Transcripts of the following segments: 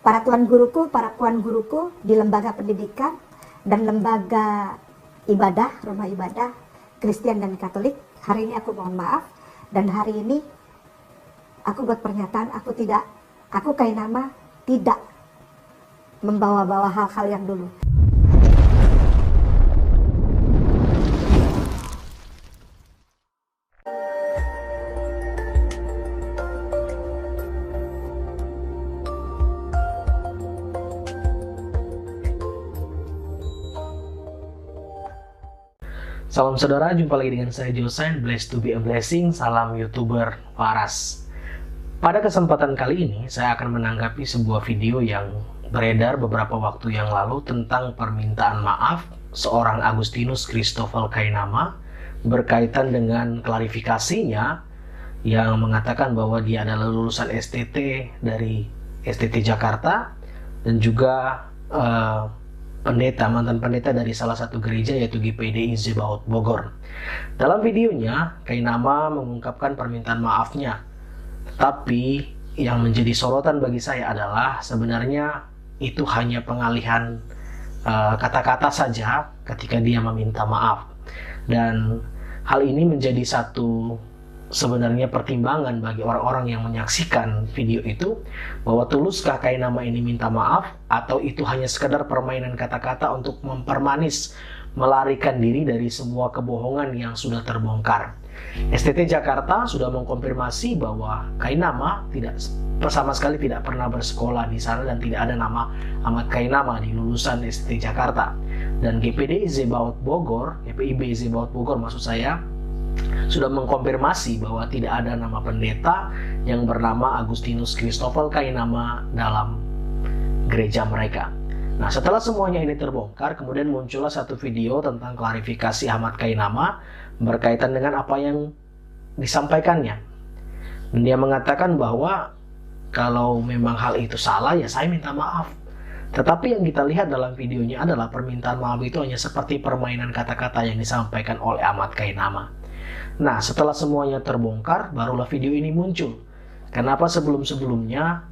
para tuan guruku, para puan guruku di lembaga pendidikan dan lembaga ibadah, rumah ibadah Kristen dan Katolik. Hari ini aku mohon maaf, dan hari ini aku buat pernyataan, aku Kainama tidak membawa-bawa hal-hal yang dulu. Salam saudara, jumpa lagi dengan saya Josain, blessed to be a blessing. Salam YouTuber Waras. Pada kesempatan kali ini, saya akan menanggapi sebuah video yang beredar beberapa waktu yang lalu tentang permintaan maaf seorang Agustinus Christoffel Kainama berkaitan dengan klarifikasinya yang mengatakan bahwa dia adalah lulusan STT dari STT Jakarta dan juga mantan pendeta dari salah satu gereja yaitu GPDI Zebaot Bogor. Dalam videonya, Kainama mengungkapkan permintaan maafnya. Tetapi yang menjadi sorotan bagi saya adalah sebenarnya itu hanya pengalihan kata-kata saja ketika dia meminta maaf. Dan hal ini menjadi satu sebenarnya pertimbangan bagi orang-orang yang menyaksikan video itu, bahwa tuluskah Kainama ini minta maaf atau itu hanya sekedar permainan kata-kata untuk mempermanis, melarikan diri dari semua kebohongan yang sudah terbongkar. STT Jakarta sudah mengkonfirmasi bahwa Kainama sama sekali tidak pernah bersekolah di sana dan tidak ada nama Ahmad Kainama di lulusan STT Jakarta. Dan GPDI Zebaot Bogor, GPIB Zebaot Bogor maksud saya, sudah mengkonfirmasi bahwa tidak ada nama pendeta yang bernama Agustinus Christoffel Kainama dalam gereja mereka. Nah, setelah semuanya ini terbongkar, kemudian muncullah satu video tentang klarifikasi Ahmad Kainama berkaitan dengan apa yang disampaikannya. Dan dia mengatakan bahwa kalau memang hal itu salah, ya saya minta maaf. Tetapi yang kita lihat dalam videonya adalah permintaan maaf itu hanya seperti permainan kata-kata yang disampaikan oleh Ahmad Kainama. Nah, setelah semuanya terbongkar, barulah video ini muncul. Kenapa sebelum-sebelumnya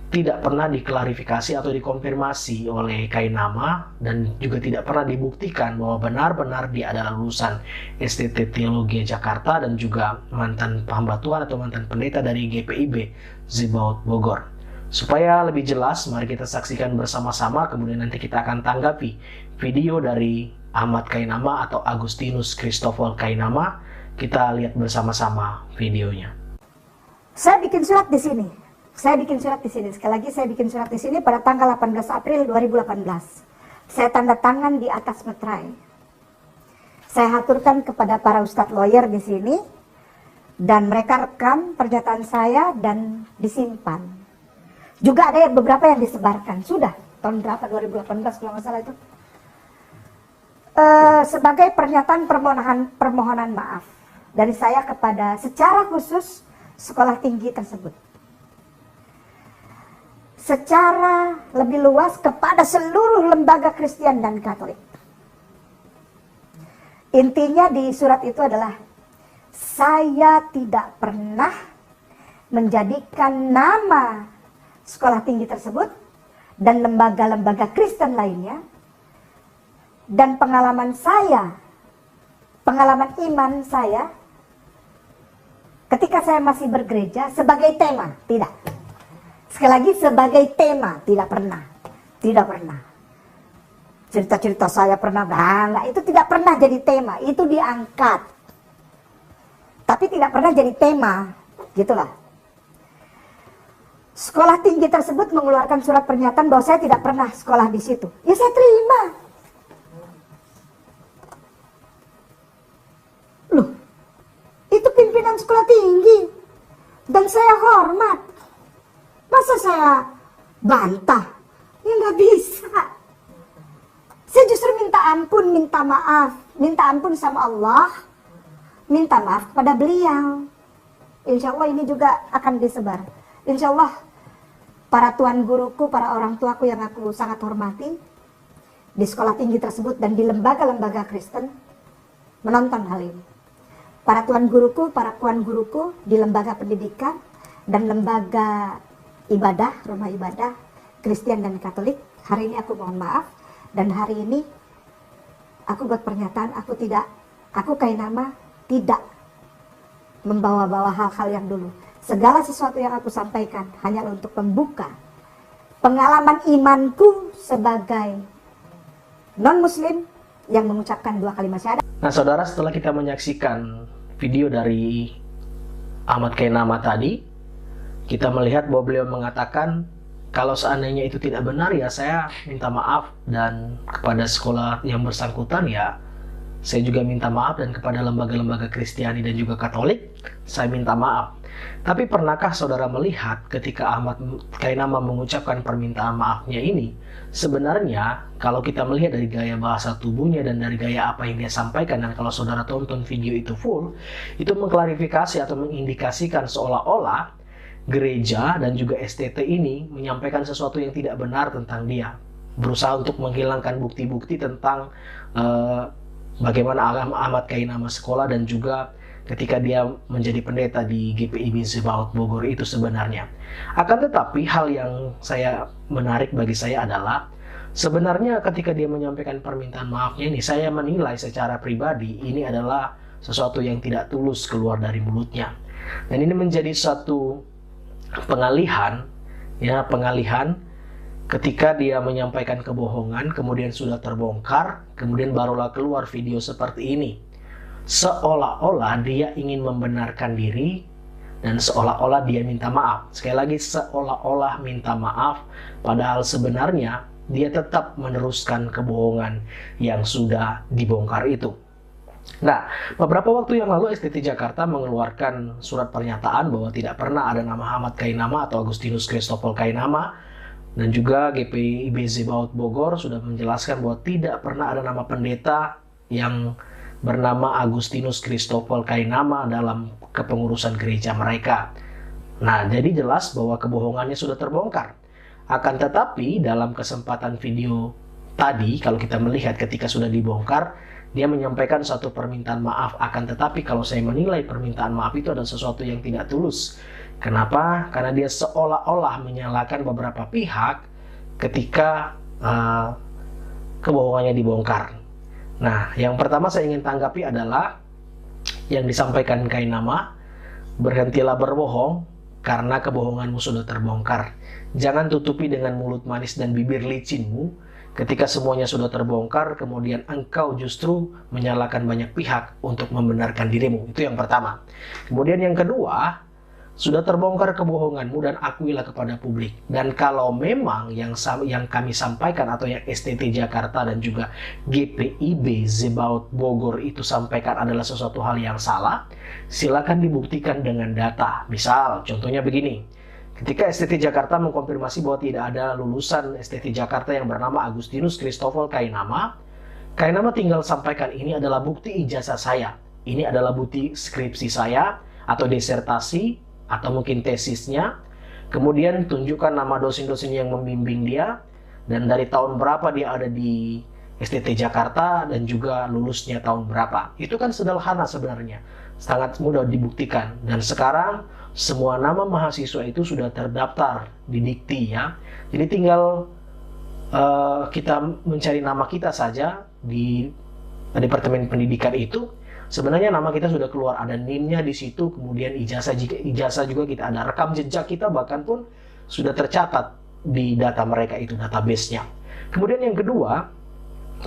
tidak pernah diklarifikasi atau dikonfirmasi oleh Kainama dan juga tidak pernah dibuktikan bahwa benar-benar dia adalah lulusan STT Teologi Jakarta dan juga mantan hamba Tuhan atau mantan pendeta dari GPIB Zebaot Bogor. Supaya lebih jelas, mari kita saksikan bersama-sama, kemudian nanti kita akan tanggapi video dari Ahmad Kainama atau Agustinus Christoffel Kainama. Kita lihat bersama-sama videonya. Saya bikin surat di sini. Sekali lagi saya bikin surat di sini pada tanggal 18 April 2018. Saya tanda tangan di atas meterai. Saya haturkan kepada para ustadz lawyer di sini dan mereka rekam pernyataan saya dan disimpan. Juga ada beberapa yang disebarkan. Sudah tahun berapa, 2018 kalau nggak salah itu. Sebagai pernyataan permohonan maaf dari saya kepada secara khusus sekolah tinggi tersebut. Secara lebih luas kepada seluruh lembaga Kristen dan Katolik. Intinya di surat itu adalah saya tidak pernah menjadikan nama sekolah tinggi tersebut dan lembaga-lembaga Kristen lainnya dan pengalaman iman saya ketika saya masih bergereja sebagai tema, tidak. Sekali lagi sebagai tema, tidak pernah. Cerita-cerita saya pernah, enggak, itu tidak pernah jadi tema, itu diangkat. Tapi tidak pernah jadi tema, gitulah. Sekolah tinggi tersebut mengeluarkan surat pernyataan bahwa saya tidak pernah sekolah di situ. Ya saya terima. Loh, itu pimpinan sekolah tinggi dan saya hormat. Masa saya bantah? Ya nggak bisa. Saya justru minta ampun, minta maaf, minta ampun sama Allah, minta maaf kepada beliau. Insya Allah ini juga akan disebar. Insya Allah para tuan guruku, para orang tuaku yang aku sangat hormati di sekolah tinggi tersebut dan di lembaga-lembaga Kristen menonton hal ini. Para tuan guruku, para puan guruku di lembaga pendidikan dan lembaga ibadah, rumah ibadah Kristen dan Katolik, hari ini aku mohon maaf, dan hari ini aku buat pernyataan, aku Kainama tidak membawa-bawa hal-hal yang dulu. Segala sesuatu yang aku sampaikan hanya untuk membuka pengalaman imanku sebagai non-muslim yang mengucapkan 2 kalimat syahadat. Nah saudara, setelah kita menyaksikan video dari Ahmad Kainama tadi, kita melihat bahwa beliau mengatakan kalau seandainya itu tidak benar ya saya minta maaf, dan kepada sekolah yang bersangkutan ya saya juga minta maaf, dan kepada lembaga-lembaga Kristiani dan juga Katolik saya minta maaf. Tapi pernahkah saudara melihat ketika Ahmad Kainama mengucapkan permintaan maafnya ini, sebenarnya kalau kita melihat dari gaya bahasa tubuhnya dan dari gaya apa yang dia sampaikan, dan kalau saudara tonton video itu full, itu mengklarifikasi atau mengindikasikan seolah-olah gereja dan juga STT ini menyampaikan sesuatu yang tidak benar tentang dia, berusaha untuk menghilangkan bukti-bukti tentang bagaimana Ahmad Kainama sekolah dan juga ketika dia menjadi pendeta di GPIB Zebaot Bogor itu sebenarnya. Akan tetapi hal yang menarik bagi saya adalah sebenarnya ketika dia menyampaikan permintaan maafnya ini, saya menilai secara pribadi ini adalah sesuatu yang tidak tulus keluar dari mulutnya. Dan ini menjadi satu pengalihan ketika dia menyampaikan kebohongan, kemudian sudah terbongkar, kemudian barulah keluar video seperti ini. Seolah-olah dia ingin membenarkan diri dan seolah-olah dia minta maaf. Sekali lagi, seolah-olah minta maaf, padahal sebenarnya dia tetap meneruskan kebohongan yang sudah dibongkar itu. Nah, beberapa waktu yang lalu STT Jakarta mengeluarkan surat pernyataan bahwa tidak pernah ada nama Ahmad Kainama atau Agustinus Christopher Kainama, dan juga GPIB Zebaot Bogor sudah menjelaskan bahwa tidak pernah ada nama pendeta yang bernama Agustinus Christopher Kainama dalam kepengurusan gereja mereka. Nah, jadi jelas bahwa kebohongannya sudah terbongkar. Akan tetapi dalam kesempatan video tadi, kalau kita melihat ketika sudah dibongkar, dia menyampaikan satu permintaan maaf. Akan tetapi kalau saya menilai permintaan maaf itu adalah sesuatu yang tidak tulus. Kenapa? Karena dia seolah-olah menyalahkan beberapa pihak ketika kebohongannya dibongkar. Nah, yang pertama saya ingin tanggapi adalah yang disampaikan Kainama, berhentilah berbohong karena kebohonganmu sudah terbongkar. Jangan tutupi dengan mulut manis dan bibir licinmu ketika semuanya sudah terbongkar, kemudian engkau justru menyalahkan banyak pihak untuk membenarkan dirimu. Itu yang pertama. Kemudian yang kedua, sudah terbongkar kebohonganmu dan akuilah kepada publik. Dan kalau memang yang kami sampaikan atau yang STT Jakarta dan juga GPIB Zebaot Bogor itu sampaikan adalah sesuatu hal yang salah, silakan dibuktikan dengan data. Misal, contohnya begini. Ketika STT Jakarta mengkonfirmasi bahwa tidak ada lulusan STT Jakarta yang bernama Agustinus Christopher Kainama, Kainama tinggal sampaikan ini adalah bukti ijazah saya. Ini adalah bukti skripsi saya atau disertasi atau mungkin tesisnya. Kemudian tunjukkan nama dosen-dosen yang membimbing dia dan dari tahun berapa dia ada di STT Jakarta dan juga lulusnya tahun berapa. Itu kan sederhana sebenarnya, sangat mudah dibuktikan. Dan sekarang semua nama mahasiswa itu sudah terdaftar di Dikti ya. Jadi tinggal kita mencari nama kita saja di Departemen Pendidikan itu. Sebenarnya nama kita sudah keluar, ada NIM-nya di situ, kemudian ijazah juga kita ada, rekam jejak kita bahkan pun sudah tercatat di data mereka itu, database-nya. Kemudian yang kedua,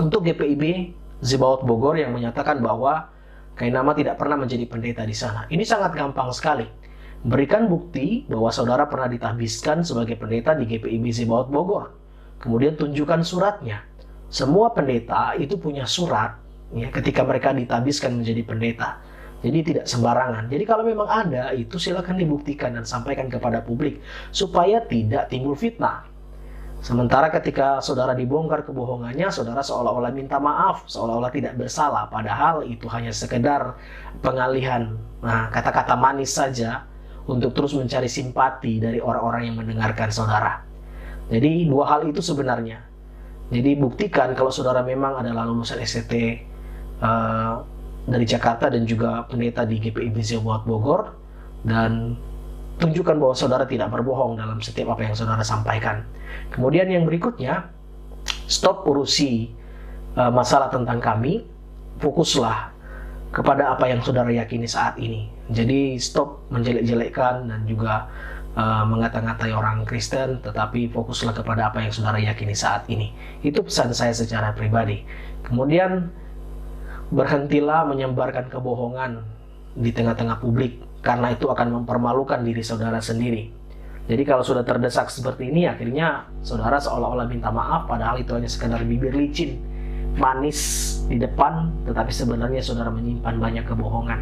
untuk GPIB Zebaot Bogor yang menyatakan bahwa Kainama tidak pernah menjadi pendeta di sana. Ini sangat gampang sekali. Berikan bukti bahwa saudara pernah ditahbiskan sebagai pendeta di GPIB Zebaot Bogor. Kemudian tunjukkan suratnya. Semua pendeta itu punya surat ya, ketika mereka ditahbiskan menjadi pendeta. Jadi tidak sembarangan. Jadi kalau memang ada, itu silakan dibuktikan dan sampaikan kepada publik supaya tidak timbul fitnah. Sementara ketika saudara dibongkar kebohongannya, saudara seolah-olah minta maaf, seolah-olah tidak bersalah, padahal itu hanya sekedar pengalihan kata-kata manis saja untuk terus mencari simpati dari orang-orang yang mendengarkan saudara. Jadi dua hal itu sebenarnya. Jadi buktikan kalau saudara memang adalah lulusan STT dari Jakarta dan juga pendeta di GPIB Zebaot Bogor, dan tunjukkan bahwa saudara tidak berbohong dalam setiap apa yang saudara sampaikan. Kemudian yang berikutnya, stop urusi masalah tentang kami, fokuslah kepada apa yang saudara yakini saat ini. Jadi stop menjelek-jelekkan dan juga mengata-ngatai orang Kristen, tetapi fokuslah kepada apa yang saudara yakini saat ini. Itu pesan saya secara pribadi. Kemudian berhentilah menyebarkan kebohongan di tengah-tengah publik, karena itu akan mempermalukan diri saudara sendiri. Jadi kalau sudah terdesak seperti ini, akhirnya saudara seolah-olah minta maaf, padahal itu hanya sekedar bibir licin, manis di depan, tetapi sebenarnya saudara menyimpan banyak kebohongan.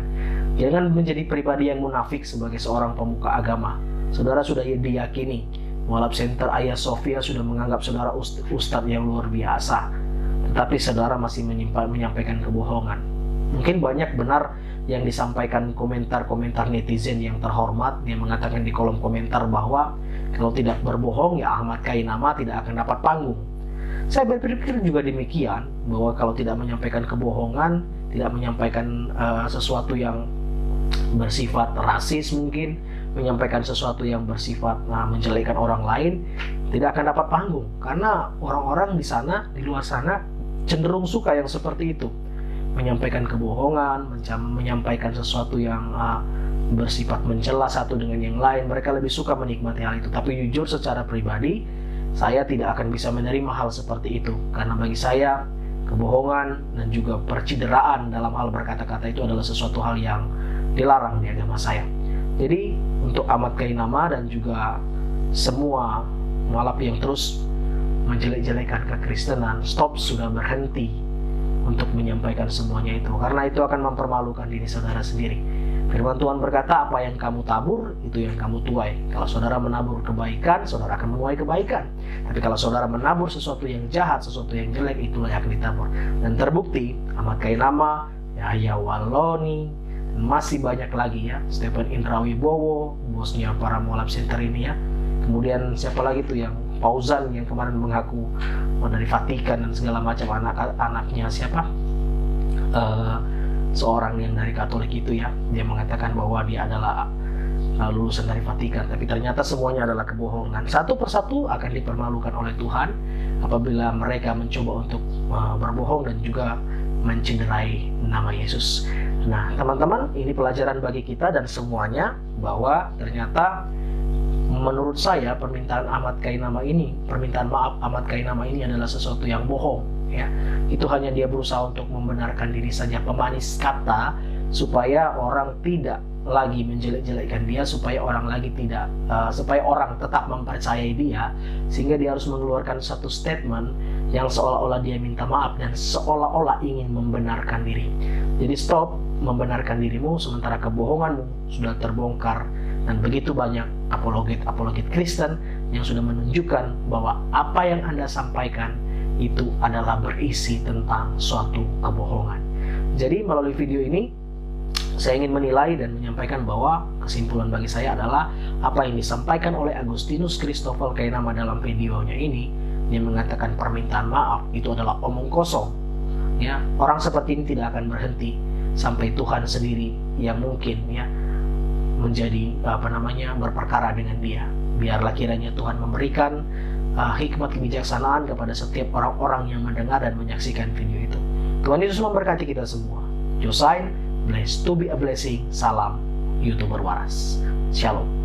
Jangan menjadi pribadi yang munafik sebagai seorang pemuka agama. Saudara sudah diyakini, Moab Center Ayah Sofia sudah menganggap saudara ustadz yang luar biasa, tetapi saudara masih menyampaikan kebohongan. Mungkin banyak benar yang disampaikan komentar-komentar netizen yang terhormat. Dia mengatakan di kolom komentar bahwa kalau tidak berbohong ya Ahmad Kainama tidak akan dapat panggung. Saya berpikir juga demikian, bahwa kalau tidak menyampaikan kebohongan, tidak menyampaikan sesuatu yang bersifat rasis, mungkin menyampaikan sesuatu yang bersifat menjelekkan orang lain, tidak akan dapat panggung. Karena orang-orang di sana, di luar sana cenderung suka yang seperti itu, menyampaikan kebohongan, menyampaikan sesuatu yang bersifat mencela satu dengan yang lain. Mereka lebih suka menikmati hal itu. Tapi jujur secara pribadi, saya tidak akan bisa menerima hal seperti itu, karena bagi saya kebohongan dan juga percideraan dalam hal berkata-kata itu adalah sesuatu hal yang dilarang di agama saya. Jadi untuk Ahmad Kainama dan juga semua mualaf yang terus menjelek-jelekan kekristenan, stop, sudah berhenti untuk menyampaikan semuanya itu, karena itu akan mempermalukan diri saudara sendiri. Firman Tuhan berkata, apa yang kamu tabur, itu yang kamu tuai. Kalau saudara menabur kebaikan, saudara akan menuai kebaikan. Tapi kalau saudara menabur sesuatu yang jahat, sesuatu yang jelek, itulah yang akan ditabur. Dan terbukti, Ahmad Kainama, Yahya Walloni, dan masih banyak lagi ya, Stephen Indrawibowo, bosnya para Moab Center ini ya. Kemudian siapa lagi tuh yang Fauzan yang kemarin mengaku dari Vatikan dan segala macam, anak-anaknya siapa? Seorang yang dari Katolik itu ya, dia mengatakan bahwa dia adalah lulusan dari Vatikan, tapi ternyata semuanya adalah kebohongan. Satu persatu akan dipermalukan oleh Tuhan apabila mereka mencoba untuk berbohong dan juga mencederai nama Yesus. Nah teman-teman, ini pelajaran bagi kita dan semuanya, bahwa ternyata menurut saya permintaan Ahmad Kainama ini, permintaan maaf Ahmad Kainama ini adalah sesuatu yang bohong ya. Itu hanya dia berusaha untuk membenarkan diri saja, pemanis kata supaya orang tidak lagi menjelek-jelekkan dia, supaya orang supaya orang tetap mempercayai dia, sehingga dia harus mengeluarkan satu statement yang seolah-olah dia minta maaf dan seolah-olah ingin membenarkan diri. Jadi stop membenarkan dirimu sementara kebohonganmu sudah terbongkar. Dan begitu banyak apologet Kristen yang sudah menunjukkan bahwa apa yang Anda sampaikan itu adalah berisi tentang suatu kebohongan. Jadi melalui video ini saya ingin menilai dan menyampaikan bahwa kesimpulan bagi saya adalah apa yang disampaikan oleh Agustinus Christopher Kainama dalam videonya ini. Dia mengatakan permintaan maaf itu adalah omong kosong ya. Orang seperti ini tidak akan berhenti sampai Tuhan sendiri yang mungkin ya menjadi berperkara dengan dia. Biarlah kiranya Tuhan memberikan hikmat kebijaksanaan kepada setiap orang-orang yang mendengar dan menyaksikan video itu. Tuhan Yesus memberkati kita semua. Josain, blessed to be a blessing. Salam YouTuber waras. Shalom.